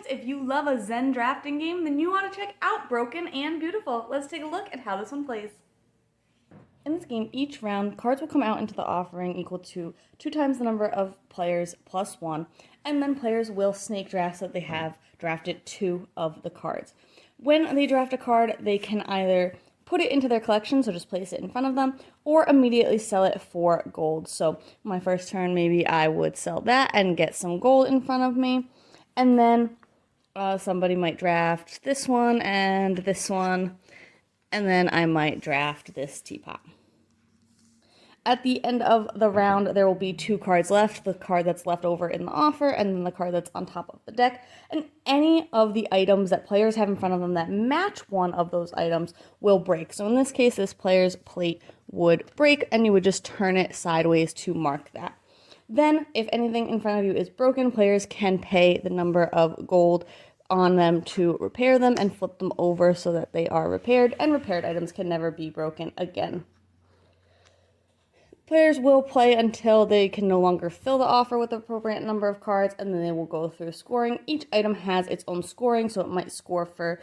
gamers, if you love a Zen drafting game, then you want to check out Broken and Beautiful. Let's take a look at how this one plays. In this game, each round, cards will come out into the offering equal to 2 times the number of players plus 1, and then players will snake draft so that they have drafted 2 of the cards. When they draft a card, they can either put it into their collection, so just place it in front of them, or immediately sell it for gold. So my first turn, maybe I would sell that and get some gold in front of me, and then somebody might draft this one, and then I might draft this teapot. At the end of the round, there will be 2 cards left, the card that's left over in the offer, and then the card that's on top of the deck. And any of the items that players have in front of them that match one of those items will break. So in this case, this player's plate would break, and you would just turn it sideways to mark that. Then, if anything in front of you is broken, players can pay the number of gold on them to repair them and flip them over so that they are repaired, and repaired items can never be broken again. Players will play until they can no longer fill the offer with the appropriate number of cards, and then they will go through scoring. Each item has its own scoring, so it might score for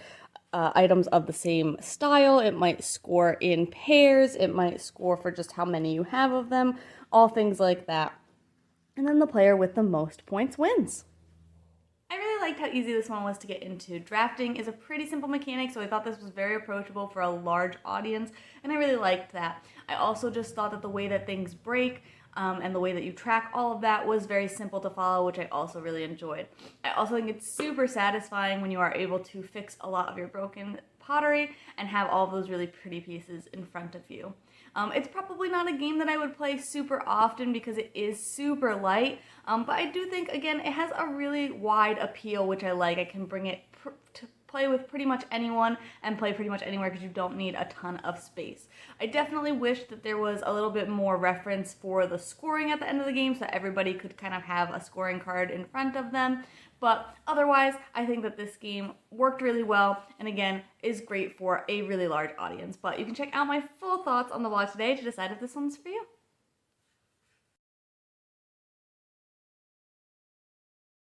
items of the same style, it might score in pairs, it might score for just how many you have of them, all things like that. And then the player with the most points wins. I really liked how easy this one was to get into. Drafting is a pretty simple mechanic, so I thought this was very approachable for a large audience, and I really liked that. I also just thought that the way that things break and the way that you track all of that was very simple to follow, which I also really enjoyed. I also think it's super satisfying when you are able to fix a lot of your broken pottery and have all of those really pretty pieces in front of you. It's probably not a game that I would play super often because it is super light, but I do think, again, it has a really wide appeal, which I like. I can bring it to play with pretty much anyone and play pretty much anywhere because you don't need a ton of space. I definitely wish that there was a little bit more reference for the scoring at the end of the game so that everybody could kind of have a scoring card in front of them. But otherwise, I think that this game worked really well and, again, is great for a really large audience. But you can check out my full thoughts on the blog today to decide if this one's for you.